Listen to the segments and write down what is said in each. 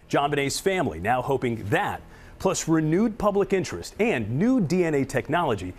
JonBenet's family now hoping that, plus renewed public interest and new DNA technology,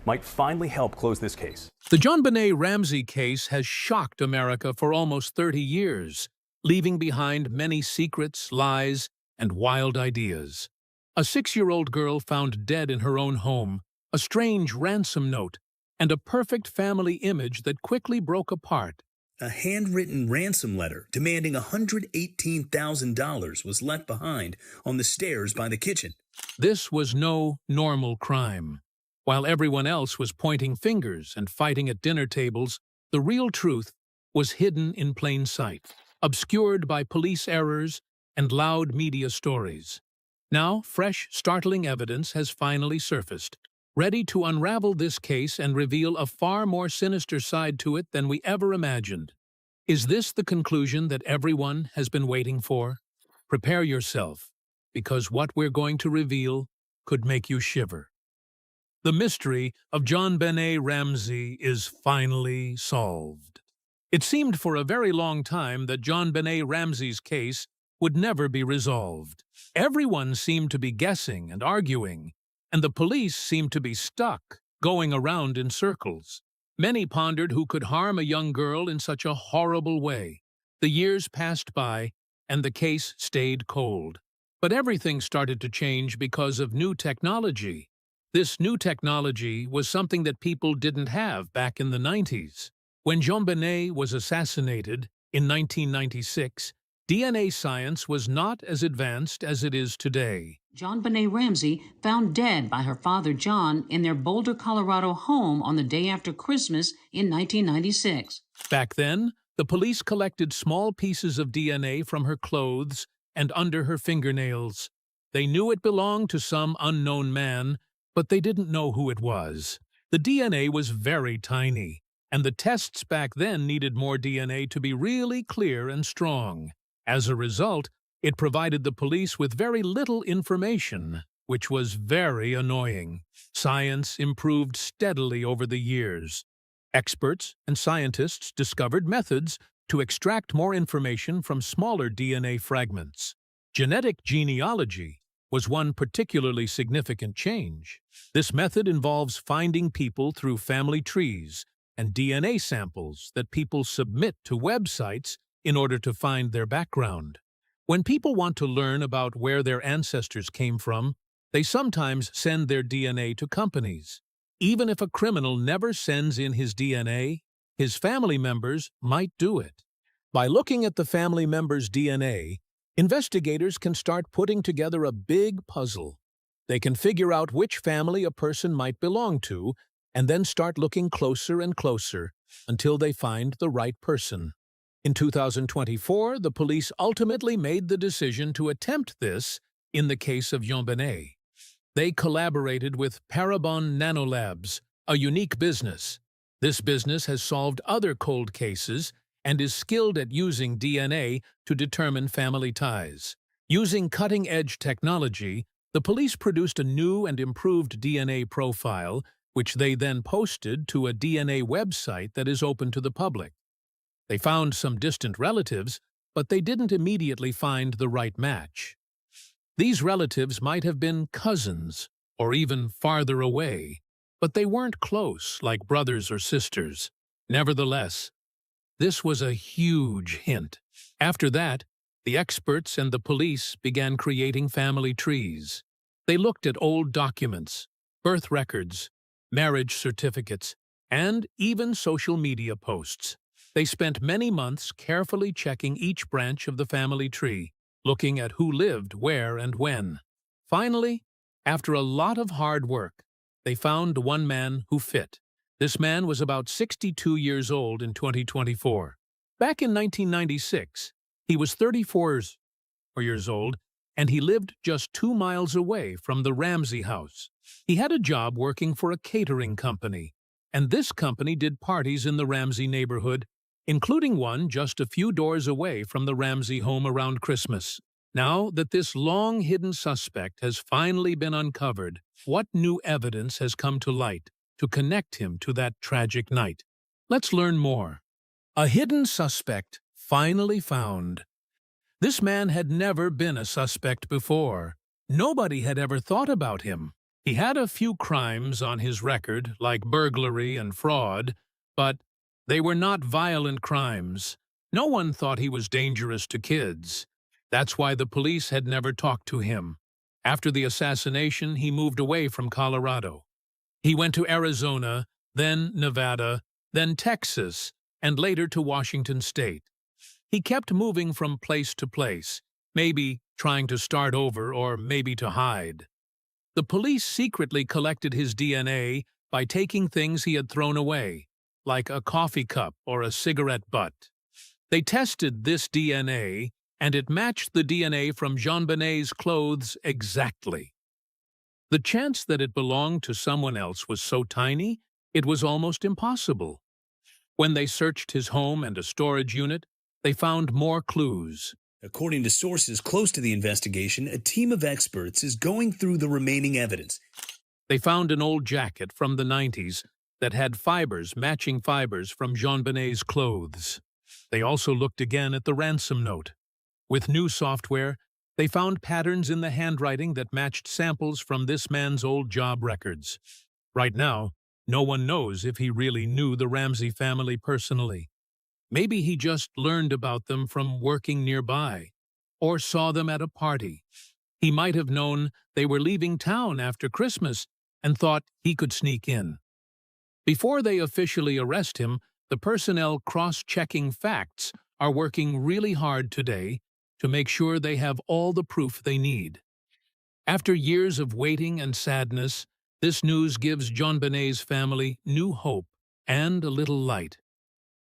might finally help close this case. The JonBenet Ramsey case has shocked America for almost 30 years, leaving behind many secrets, lies, and wild ideas. A 6-year-old girl found dead in her own home, a strange ransom note, and a perfect family image that quickly broke apart. A handwritten ransom letter demanding $118,000 was left behind on the stairs by the kitchen. This was no normal crime. While everyone else was pointing fingers and fighting at dinner tables, the real truth was hidden in plain sight, obscured by police errors and loud media stories. Now, fresh, startling evidence has finally surfaced, ready to unravel this case and reveal a far more sinister side to it than we ever imagined. Is this the conclusion that everyone has been waiting for? Prepare yourself, because what we're going to reveal could make you shiver. The mystery of JonBenet Ramsey is finally solved. It seemed for a very long time that JonBenet Ramsey's case would never be resolved. Everyone seemed to be guessing and arguing, and the police seemed to be stuck, going around in circles. Many pondered who could harm a young girl in such a horrible way. The years passed by, and the case stayed cold. But everything started to change because of new technology. This new technology was something that people didn't have back in the 90s. When JonBenet was assassinated in 1996, DNA science was not as advanced as it is today. JonBenet Ramsey found dead by her father John in their Boulder, Colorado home on the day after Christmas in 1996. Back then, the police collected small pieces of DNA from her clothes and under her fingernails. They knew it belonged to some unknown man, but they didn't know who it was. The DNA was very tiny, and the tests back then needed more DNA to be really clear and strong. As a result, it provided the police with very little information, which was very annoying. Science improved steadily over the years. Experts and scientists discovered methods to extract more information from smaller DNA fragments. Genetic genealogy was one particularly significant change. This method involves finding people through family trees and DNA samples that people submit to websites in order to find their background. When people want to learn about where their ancestors came from, they sometimes send their DNA to companies. Even if a criminal never sends in his DNA, his family members might do it. By looking at the family member's DNA, investigators can start putting together a big puzzle. They can figure out which family a person might belong to, and then start looking closer and closer until they find the right person. In 2024, the police ultimately made the decision to attempt this in the case of JonBenet. They collaborated with Parabon Nanolabs, a unique business. This business has solved other cold cases and is skilled at using DNA to determine family ties. Using cutting-edge technology, the police produced a new and improved DNA profile, which they then posted to a DNA website that is open to the public. They found some distant relatives, but they didn't immediately find the right match. These relatives might have been cousins, or even farther away, but they weren't close like brothers or sisters. Nevertheless, this was a huge hint. After that, the experts and the police began creating family trees. They looked at old documents, birth records, marriage certificates, and even social media posts. They spent many months carefully checking each branch of the family tree, looking at who lived where and when. Finally, after a lot of hard work, they found one man who fit. This man was about 62 years old in 2024. Back in 1996, he was 34 years old, and he lived just 2 miles away from the Ramsey house. He had a job working for a catering company, and this company did parties in the Ramsey neighborhood, including one just a few doors away from the Ramsey home around Christmas. Now that this long-hidden suspect has finally been uncovered, what new evidence has come to light to connect him to that tragic night? Let's learn more. A hidden suspect finally found. This man had never been a suspect before. Nobody had ever thought about him. He had a few crimes on his record, like burglary and fraud, but they were not violent crimes. No one thought he was dangerous to kids. That's why the police had never talked to him. After the assassination, he moved away from Colorado. He went to Arizona, then Nevada, then Texas, and later to Washington State. He kept moving from place to place, maybe trying to start over or maybe to hide. The police secretly collected his DNA by taking things he had thrown away, like a coffee cup or a cigarette butt. They tested this DNA, and it matched the DNA from JonBenet's clothes exactly. The chance that it belonged to someone else was so tiny, it was almost impossible. When they searched his home and a storage unit, they found more clues. According to sources close to the investigation, a team of experts is going through the remaining evidence. They found an old jacket from the 90s that had matching fibers from JonBenet's clothes. They also looked again at the ransom note. With new software, they found patterns in the handwriting that matched samples from this man's old job records. Right now, no one knows if he really knew the Ramsey family personally. Maybe he just learned about them from working nearby, or saw them at a party. He might have known they were leaving town after Christmas and thought he could sneak in. Before they officially arrest him, the personnel cross-checking facts are working really hard today to make sure they have all the proof they need. After years of waiting and sadness, this news gives JonBenet's family new hope and a little light.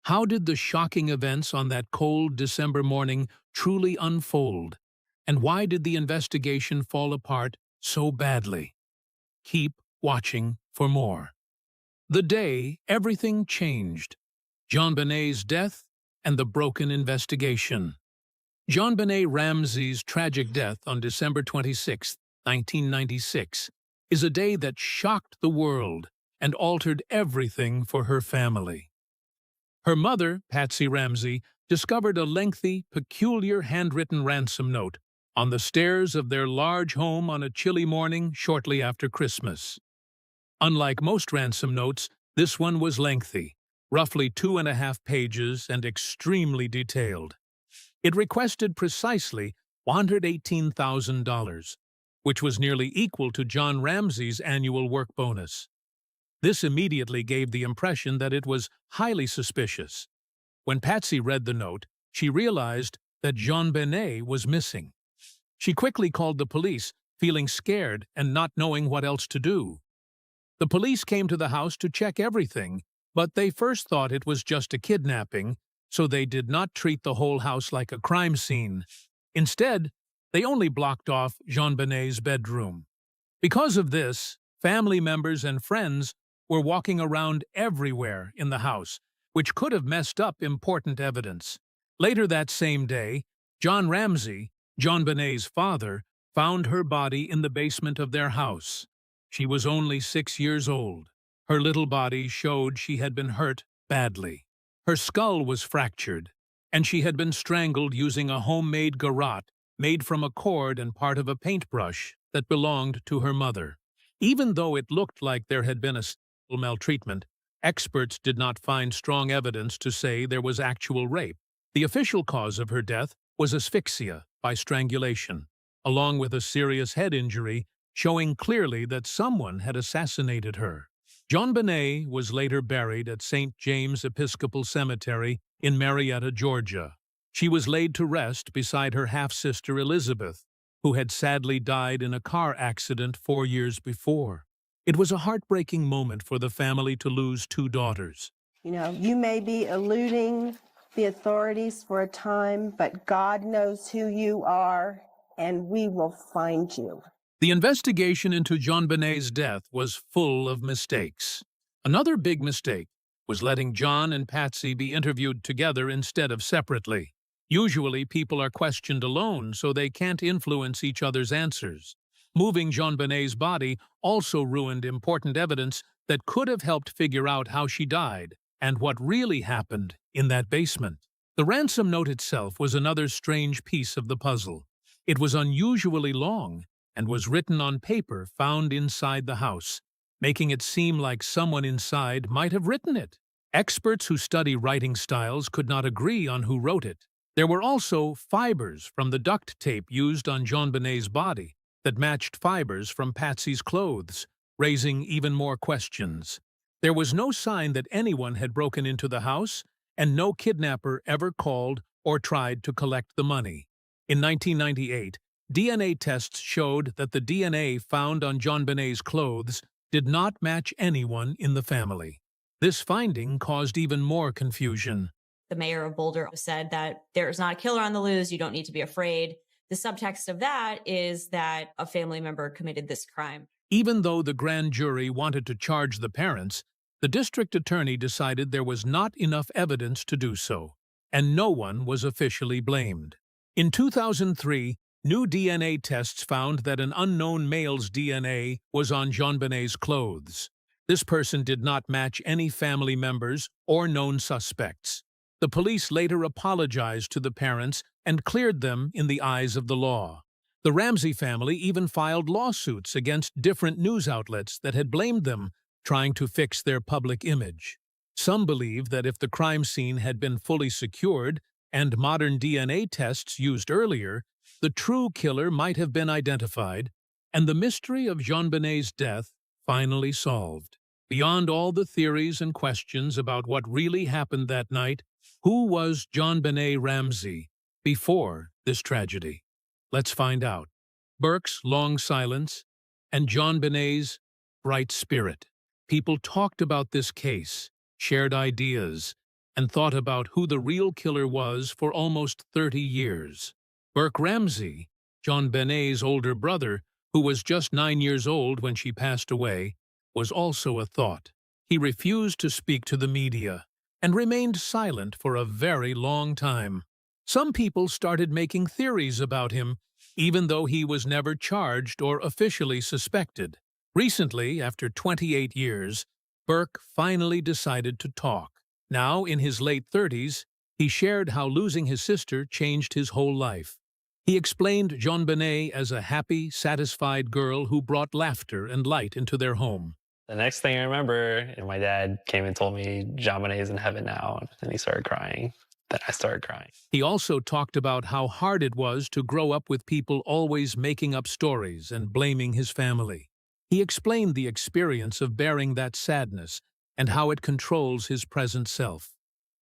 How did the shocking events on that cold December morning truly unfold? And why did the investigation fall apart so badly? Keep watching for more. The day everything changed. JonBenet's death and the broken investigation. JonBenet Ramsey's tragic death on December 26, 1996, is a day that shocked the world and altered everything for her family. Her mother, Patsy Ramsey, discovered a lengthy, peculiar handwritten ransom note on the stairs of their large home on a chilly morning shortly after Christmas. Unlike most ransom notes, this one was lengthy, roughly 2.5 pages and extremely detailed. It requested precisely $118,000, which was nearly equal to John Ramsey's annual work bonus. This immediately gave the impression that it was highly suspicious. When Patsy read the note, she realized that JonBenet was missing. She quickly called the police, feeling scared and not knowing what else to do. The police came to the house to check everything, but they first thought it was just a kidnapping, so they did not treat the whole house like a crime scene. Instead, they only blocked off JonBenet's bedroom. Because of this, family members and friends were walking around everywhere in the house, which could have messed up important evidence. Later that same day, John Ramsey, JonBenet's father, found her body in the basement of their house. She was only 6 years old. Her little body showed she had been hurt badly. Her skull was fractured, and she had been strangled using a homemade garrote made from a cord and part of a paintbrush that belonged to her mother. Even though it looked like there had been a sexual maltreatment, experts did not find strong evidence to say there was actual rape. The official cause of her death was asphyxia by strangulation, along with a serious head injury, showing clearly that someone had assassinated her. JonBenet was later buried at St. James Episcopal Cemetery in Marietta, Georgia. She was laid to rest beside her half-sister Elizabeth, who had sadly died in a car accident 4 years before. It was a heartbreaking moment for the family to lose 2 daughters. You know, you may be eluding the authorities for a time, but God knows who you are, and we will find you. The investigation into JonBenet's death was full of mistakes. Another big mistake was letting John and Patsy be interviewed together instead of separately. Usually, people are questioned alone, so they can't influence each other's answers. Moving JonBenet's body also ruined important evidence that could have helped figure out how she died and what really happened in that basement. The ransom note itself was another strange piece of the puzzle. It was unusually long and was written on paper found inside the house, making it seem like someone inside might have written it. Experts who study writing styles could not agree on who wrote it. There were also fibers from the duct tape used on JonBenet's body that matched fibers from Patsy's clothes, raising even more questions. There was no sign that anyone had broken into the house, and no kidnapper ever called or tried to collect the money. In 1998, DNA tests showed that the DNA found on JonBenet's clothes did not match anyone in the family. This finding caused even more confusion. The mayor of Boulder said that there's not a killer on the loose, you don't need to be afraid. The subtext of that is that a family member committed this crime. Even though the grand jury wanted to charge the parents, the district attorney decided there was not enough evidence to do so, and no one was officially blamed. In 2003, new DNA tests found that an unknown male's DNA was on JonBenet's clothes. This person did not match any family members or known suspects. The police later apologized to the parents and cleared them in the eyes of the law. The Ramsey family even filed lawsuits against different news outlets that had blamed them, trying to fix their public image. Some believe that if the crime scene had been fully secured and modern DNA tests used earlier, the true killer might have been identified, and the mystery of JonBenet's death finally solved. Beyond all the theories and questions about what really happened that night, who was JonBenet Ramsey before this tragedy? Let's find out. Burke's long silence and JonBenet's bright spirit. People talked about this case, shared ideas, and thought about who the real killer was for almost 30 years. Burke Ramsey, JonBenet's older brother, who was just 9 years old when she passed away, was also a thought. He refused to speak to the media and remained silent for a very long time. Some people started making theories about him, even though he was never charged or officially suspected. Recently, after 28 years, Burke finally decided to talk. Now, in his late 30s, he shared how losing his sister changed his whole life. He explained JonBenet as a happy, satisfied girl who brought laughter and light into their home. The next thing I remember, and my dad came and told me, JonBenet is in heaven now, and he started crying. Then I started crying. He also talked about how hard it was to grow up with people always making up stories and blaming his family. He explained the experience of bearing that sadness and how it controls his present self.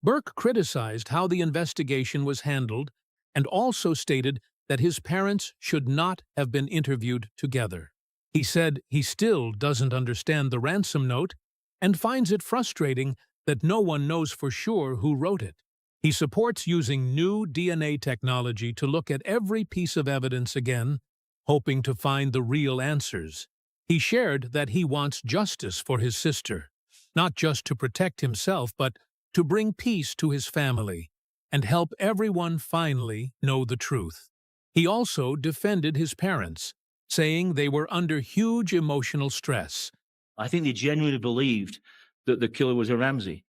Burke criticized how the investigation was handled and also stated that his parents should not have been interviewed together. He said he still doesn't understand the ransom note and finds it frustrating that no one knows for sure who wrote it. He supports using new DNA technology to look at every piece of evidence again, hoping to find the real answers. He shared that he wants justice for his sister, not just to protect himself, but to bring peace to his family and help everyone finally know the truth. He also defended his parents, saying they were under huge emotional stress. I think they genuinely believed that the killer was a Ramsey.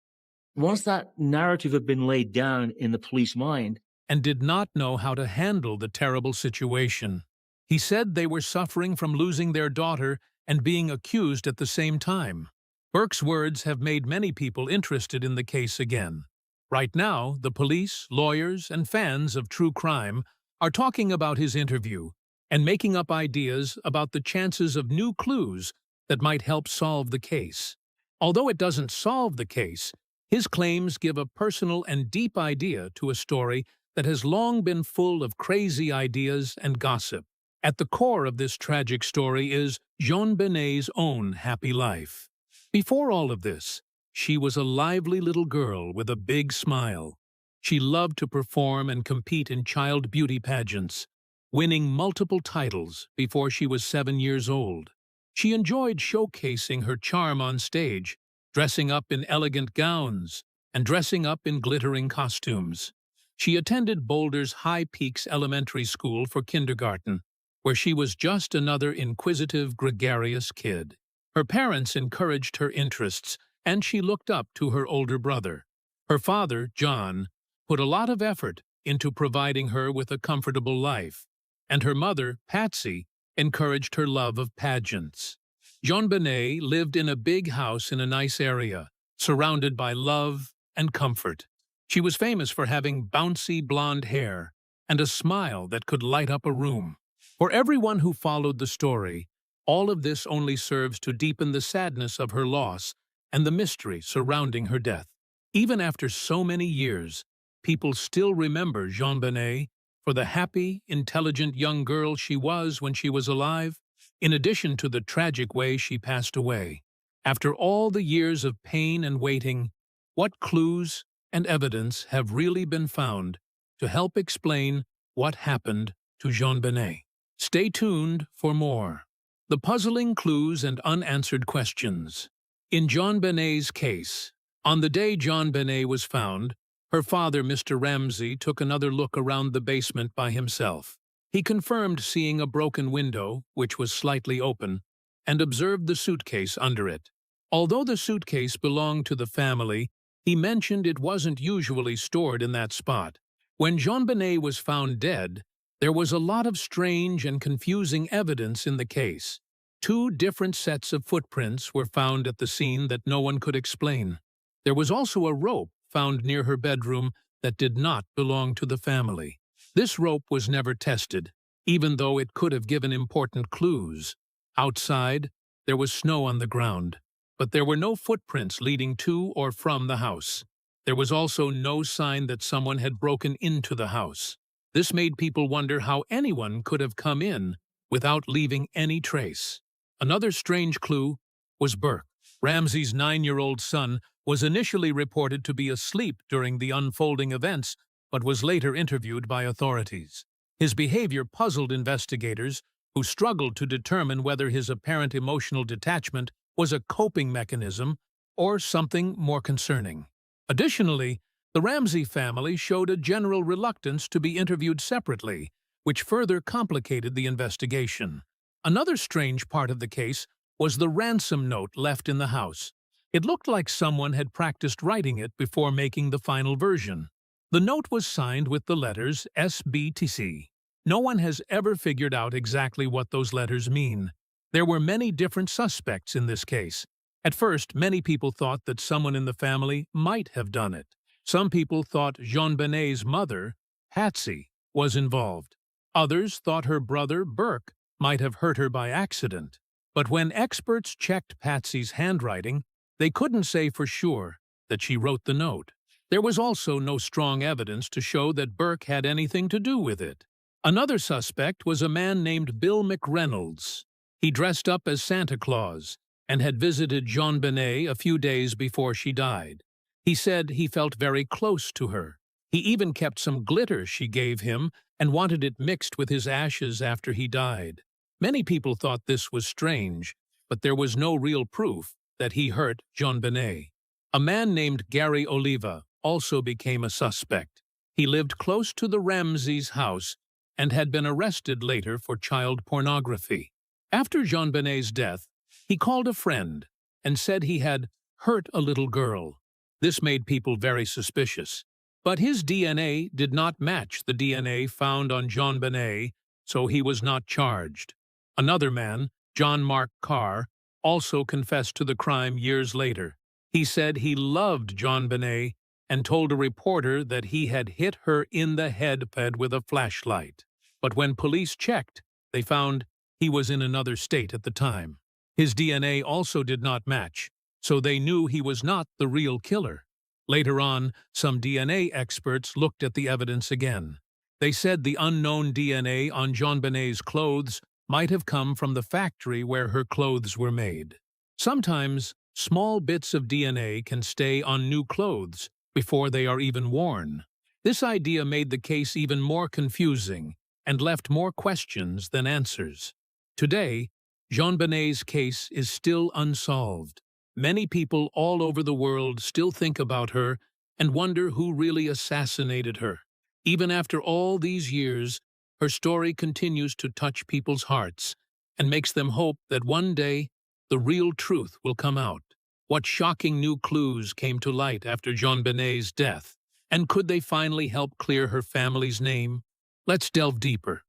Once that narrative had been laid down in the police mind, and did not know how to handle the terrible situation. He said they were suffering from losing their daughter and being accused at the same time. Burke's words have made many people interested in the case again. Right now, the police, lawyers, and fans of true crime are talking about his interview and making up ideas about the chances of new clues that might help solve the case. Although it doesn't solve the case, his claims give a personal and deep idea to a story that has long been full of crazy ideas and gossip. At the core of this tragic story is JonBenet's own happy life. Before all of this, she was a lively little girl with a big smile. She loved to perform and compete in child beauty pageants, winning multiple titles before she was 7 years old. She enjoyed showcasing her charm on stage, dressing up in elegant gowns and dressing up in glittering costumes. She attended Boulder's High Peaks Elementary School for kindergarten, where she was just another inquisitive, gregarious kid. Her parents encouraged her interests, and she looked up to her older brother. Her father, John, put a lot of effort into providing her with a comfortable life, and her mother, Patsy, encouraged her love of pageants. JonBenet lived in a big house in a nice area, surrounded by love and comfort. She was famous for having bouncy blonde hair and a smile that could light up a room. For everyone who followed the story, all of this only serves to deepen the sadness of her loss and the mystery surrounding her death. Even after so many years, people still remember JonBenet for the happy, intelligent young girl she was when she was alive, in addition to the tragic way she passed away. After all the years of pain and waiting, what clues and evidence have really been found to help explain what happened to JonBenet? Stay tuned for more. The puzzling clues and unanswered questions. In JonBenet's case, on the day JonBenet was found, her father, Mr. Ramsey, took another look around the basement by himself. He confirmed seeing a broken window, which was slightly open, and observed the suitcase under it. Although the suitcase belonged to the family, he mentioned it wasn't usually stored in that spot. When JonBenet was found dead, there was a lot of strange and confusing evidence in the case. 2 different sets of footprints were found at the scene that no one could explain. There was also a rope found near her bedroom that did not belong to the family. This rope was never tested, even though it could have given important clues. Outside, there was snow on the ground, but there were no footprints leading to or from the house. There was also no sign that someone had broken into the house. This made people wonder how anyone could have come in without leaving any trace. Another strange clue was Burke. Ramsey's 9-year-old son was initially reported to be asleep during the unfolding events, but was later interviewed by authorities. His behavior puzzled investigators, who struggled to determine whether his apparent emotional detachment was a coping mechanism or something more concerning. Additionally, the Ramsey family showed a general reluctance to be interviewed separately, which further complicated the investigation. Another strange part of the case was the ransom note left in the house. It looked like someone had practiced writing it before making the final version. The note was signed with the letters SBTC. No one has ever figured out exactly what those letters mean. There were many different suspects in this case. At first, many people thought that someone in the family might have done it. Some people thought JonBenet's mother, Patsy, was involved. Others thought her brother, Burke, might have hurt her by accident. But when experts checked Patsy's handwriting, they couldn't say for sure that she wrote the note. There was also no strong evidence to show that Burke had anything to do with it. Another suspect was a man named Bill McReynolds. He dressed up as Santa Claus and had visited JonBenet a few days before she died. He said he felt very close to her. He even kept some glitter she gave him and wanted it mixed with his ashes after he died. Many people thought this was strange, but there was no real proof that he hurt JonBenet. A man named Gary Oliva also became a suspect. He lived close to the Ramseys' house and had been arrested later for child pornography. After JonBenet's death, he called a friend and said he had hurt a little girl. This made people very suspicious. But his DNA did not match the DNA found on JonBenet, so he was not charged. Another man, John Mark Carr, also confessed to the crime years later. He said he loved JonBenet and told a reporter that he had hit her in the head with a flashlight. But when police checked, they found he was in another state at the time. His DNA also did not match, so they knew he was not the real killer. Later on, some DNA experts looked at the evidence again. They said the unknown DNA on JonBenet's clothes might have come from the factory where her clothes were made. Sometimes, small bits of DNA can stay on new clothes before they are even worn. This idea made the case even more confusing and left more questions than answers. Today, JonBenet's case is still unsolved. Many people all over the world still think about her and wonder who really assassinated her. Even after all these years, her story continues to touch people's hearts and makes them hope that one day the real truth will come out. What shocking new clues came to light after JonBenet's death? And could they finally help clear her family's name? Let's delve deeper.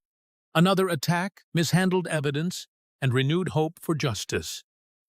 Another attack, mishandled evidence, and renewed hope for justice.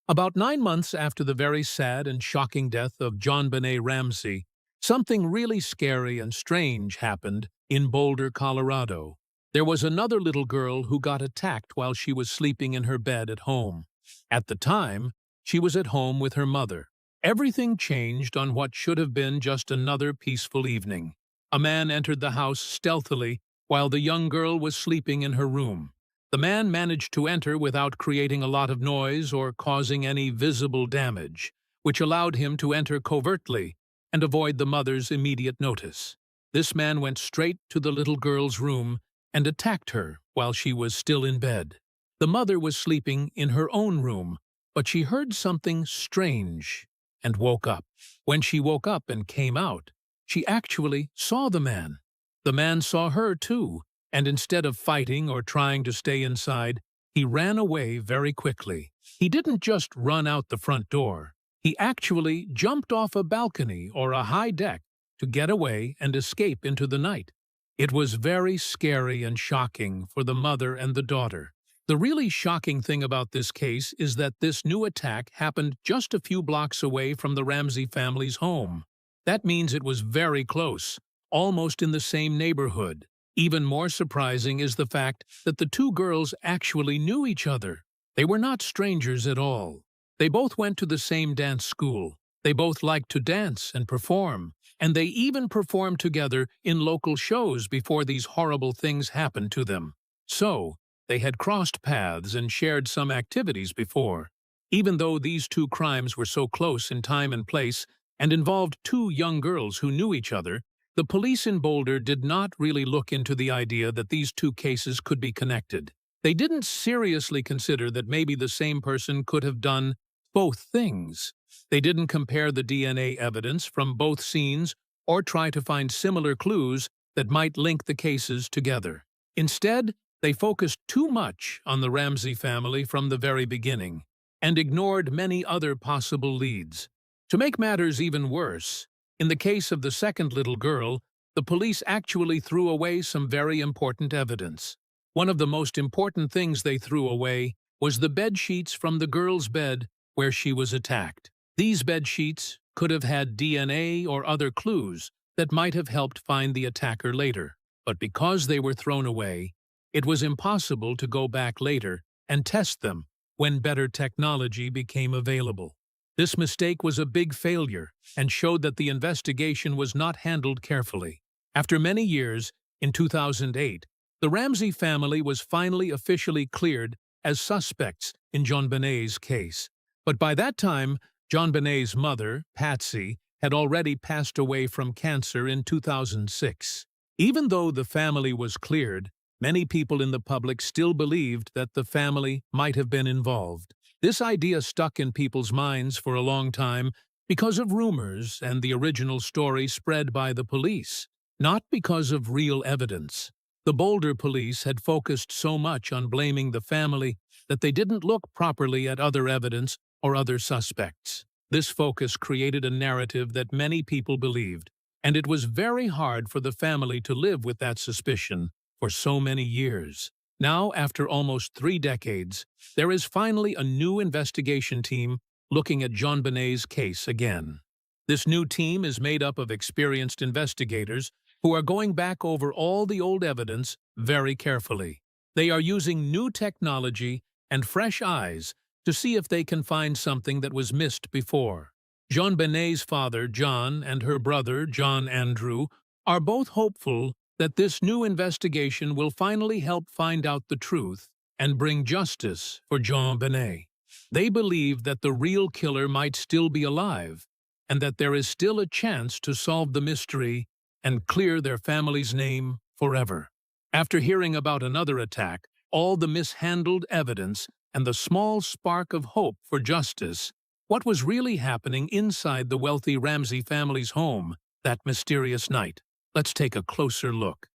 About 9 months after the very sad and shocking death of JonBenet Ramsey, something really scary and strange happened in Boulder, Colorado. There was another little girl who got attacked while she was sleeping in her bed at home. At the time, she was at home with her mother. Everything changed on what should have been just another peaceful evening. A man entered the house stealthily while the young girl was sleeping in her room. The man managed to enter without creating a lot of noise or causing any visible damage, which allowed him to enter covertly and avoid the mother's immediate notice. This man went straight to the little girl's room and attacked her while she was still in bed. The mother was sleeping in her own room, but she heard something strange and woke up. When she woke up and came out, she actually saw the man. The man saw her too, and instead of fighting or trying to stay inside, he ran away very quickly. He didn't just run out the front door. He actually jumped off a balcony or a high deck to get away and escape into the night. It was very scary and shocking for the mother and the daughter. The really shocking thing about this case is that this new attack happened just a few blocks away from the Ramsey family's home. That means it was very close, almost in the same neighborhood. Even more surprising is the fact that the two girls actually knew each other. They were not strangers at all. They both went to the same dance school. They both liked to dance and perform, and they even performed together in local shows before these horrible things happened to them. So, they had crossed paths and shared some activities before. Even though these two crimes were so close in time and place and involved two young girls who knew each other, the police in Boulder did not really look into the idea that these two cases could be connected. They didn't seriously consider that maybe the same person could have done both things. They didn't compare the DNA evidence from both scenes or try to find similar clues that might link the cases together. Instead, they focused too much on the Ramsey family from the very beginning and ignored many other possible leads. To make matters even worse, in the case of the second little girl, the police actually threw away some very important evidence. One of the most important things they threw away was the bed sheets from the girl's bed where she was attacked. These bed sheets could have had DNA or other clues that might have helped find the attacker later. But because they were thrown away, it was impossible to go back later and test them when better technology became available. This mistake was a big failure and showed that the investigation was not handled carefully. After many years, in 2008, the Ramsey family was finally officially cleared as suspects in JonBenet's case. But by that time, JonBenet's mother, Patsy, had already passed away from cancer in 2006. Even though the family was cleared, many people in the public still believed that the family might have been involved. This idea stuck in people's minds for a long time because of rumors and the original story spread by the police, not because of real evidence. The Boulder police had focused so much on blaming the family that they didn't look properly at other evidence or other suspects. This focus created a narrative that many people believed, and it was very hard for the family to live with that suspicion for so many years. Now, after almost 3 decades, there is finally a new investigation team looking at JonBenet's case again. This new team is made up of experienced investigators who are going back over all the old evidence very carefully. They are using new technology and fresh eyes to see if they can find something that was missed before. JonBenet's father, John, and her brother, John Andrew, are both hopeful that this new investigation will finally help find out the truth and bring justice for JonBenet. They believe that the real killer might still be alive and that there is still a chance to solve the mystery and clear their family's name forever. After hearing about another attack, all the mishandled evidence, and the small spark of hope for justice, what was really happening inside the wealthy Ramsey family's home that mysterious night? Let's take a closer look.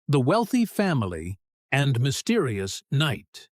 The wealthy family and mysterious night.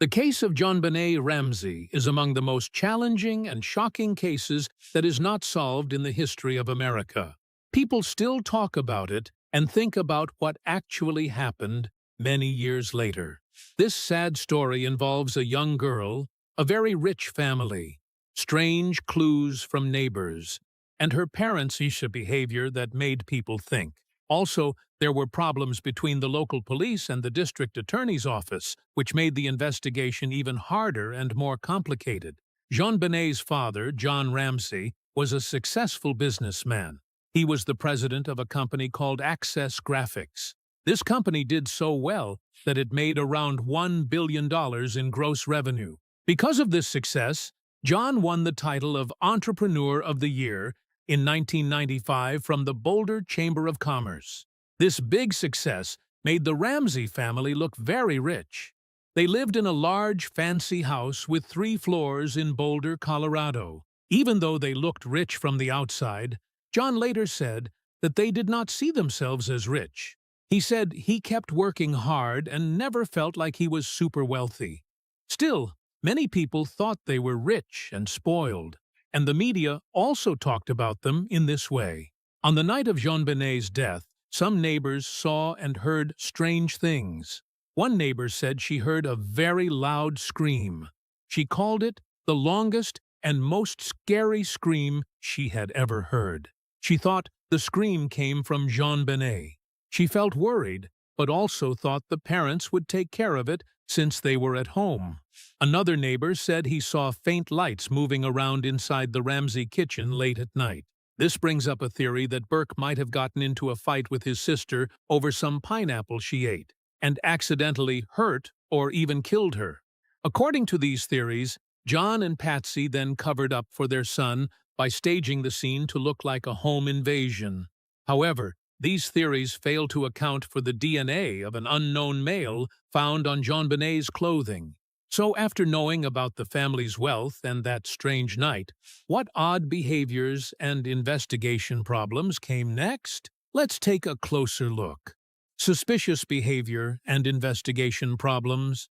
The case of JonBenet Ramsey is among the most challenging and shocking cases that is not solved in the history of America. People still talk about it and think about what actually happened many years later. This sad story involves a young girl, a very rich family, strange clues from neighbors, and her parents' behavior that made people think. Also, there were problems between the local police and the district attorney's office, which made the investigation even harder and more complicated. JonBenet's father, John Ramsey, was a successful businessman. He was the president of a company called Access Graphics. This company did so well that it made around $1 billion in gross revenue. Because of this success, John won the title of Entrepreneur of the Year in 1995 from the Boulder Chamber of Commerce. This big success made the Ramsey family look very rich. They lived in a large, fancy house with 3 floors in Boulder, Colorado. Even though they looked rich from the outside, John later said that they did not see themselves as rich. He said he kept working hard and never felt like he was super wealthy. Still, many people thought they were rich and spoiled, and the media also talked about them in this way. On the night of JonBenet's death, some neighbors saw and heard strange things. One neighbor said she heard a very loud scream. She called it the longest and most scary scream she had ever heard. She thought the scream came from JonBenet. She felt worried, but also thought the parents would take care of it since they were at home. Another neighbor said he saw faint lights moving around inside the Ramsey kitchen late at night. This brings up a theory that Burke might have gotten into a fight with his sister over some pineapple she ate, and accidentally hurt or even killed her. According to these theories, John and Patsy then covered up for their son by staging the scene to look like a home invasion. However, these theories fail to account for the DNA of an unknown male found on JonBenet's clothing. So after knowing about the family's wealth and that strange night, what odd behaviors and investigation problems came next? Let's take a closer look. Suspicious behavior and investigation problems.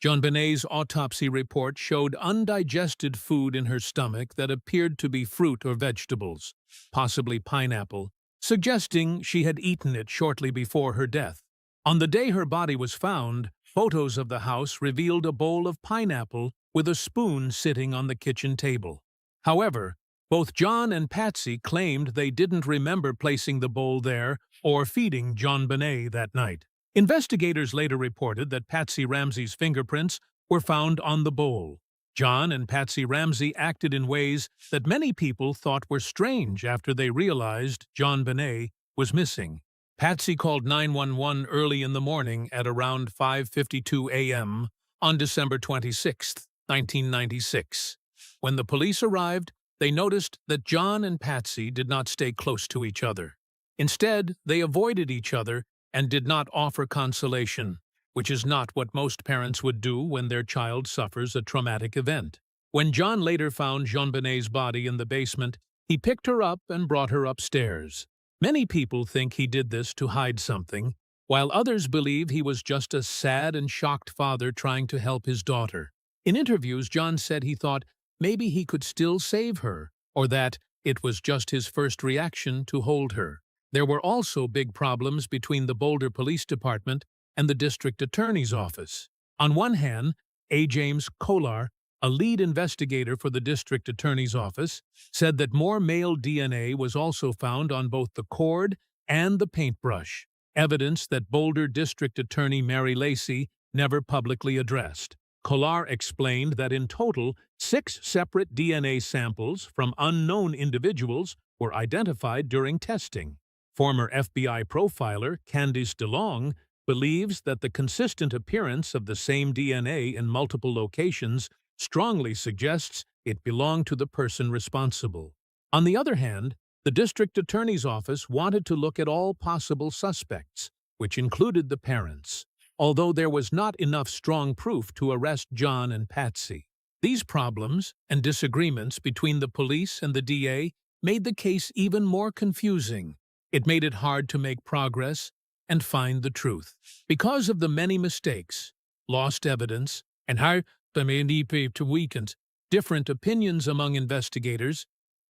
JonBenet's autopsy report showed undigested food in her stomach that appeared to be fruit or vegetables, possibly pineapple, suggesting she had eaten it shortly before her death. On the day her body was found, photos of the house revealed a bowl of pineapple with a spoon sitting on the kitchen table. However, both John and Patsy claimed they didn't remember placing the bowl there or feeding JonBenet that night. Investigators later reported that Patsy Ramsey's fingerprints were found on the bowl. John and Patsy Ramsey acted in ways that many people thought were strange after they realized JonBenet was missing. Patsy called 911 early in the morning at around 5:52 a.m. on December 26, 1996. When the police arrived, they noticed that John and Patsy did not stay close to each other. Instead, they avoided each other and did not offer consolation, which is not what most parents would do when their child suffers a traumatic event. When John later found JonBenet's body in the basement, he picked her up and brought her upstairs. Many people think he did this to hide something, while others believe he was just a sad and shocked father trying to help his daughter. In interviews, John said he thought maybe he could still save her, or that it was just his first reaction to hold her. There were also big problems between the Boulder Police Department and the district attorney's office. On one hand, A. James Kolar, a lead investigator for the district attorney's office, said that more male DNA was also found on both the cord and the paintbrush, evidence that Boulder District Attorney Mary Lacey never publicly addressed. Kolar explained that in total, 6 separate DNA samples from unknown individuals were identified during testing. Former FBI profiler Candice DeLong believes that the consistent appearance of the same DNA in multiple locations strongly suggests it belonged to the person responsible. On the other hand, the district attorney's office wanted to look at all possible suspects, which included the parents, although there was not enough strong proof to arrest John and Patsy. These problems and disagreements between the police and the DA made the case even more confusing. It made it hard to make progress and find the truth. Because of the many mistakes, lost evidence, and how to weakened different opinions among investigators,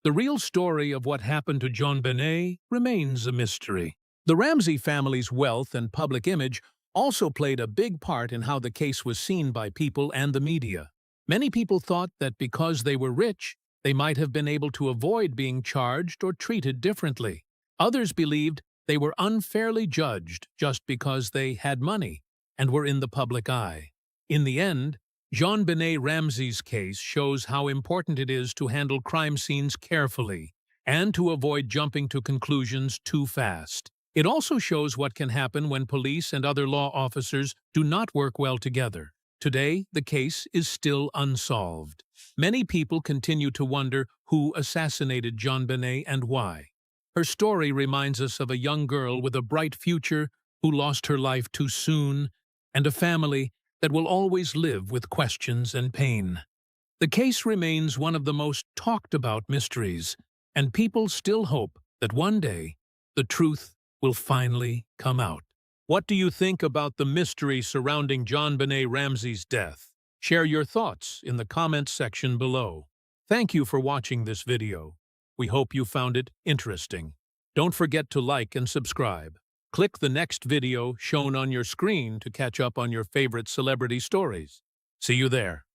The real story of what happened to JonBenet remains a mystery. The Ramsey family's wealth and public image also played a big part in how the case was seen by people and the media. Many people thought that because they were rich, they might have been able to avoid being charged or treated differently. Others believed they were unfairly judged just because they had money and were in the public eye. In the end, JonBenet Ramsey's case shows how important it is to handle crime scenes carefully and to avoid jumping to conclusions too fast. It also shows what can happen when police and other law officers do not work well together. Today, the case is still unsolved. Many people continue to wonder who assassinated JonBenet and why. Her story reminds us of a young girl with a bright future who lost her life too soon, and a family that will always live with questions and pain. The case remains one of the most talked about mysteries, and people still hope that one day the truth will finally come out. What do you think about the mystery surrounding JonBenet Ramsey's death? Share your thoughts in the comments section below. Thank you for watching this video. We hope you found it interesting. Don't forget to like and subscribe. Click the next video shown on your screen to catch up on your favorite celebrity stories. See you there.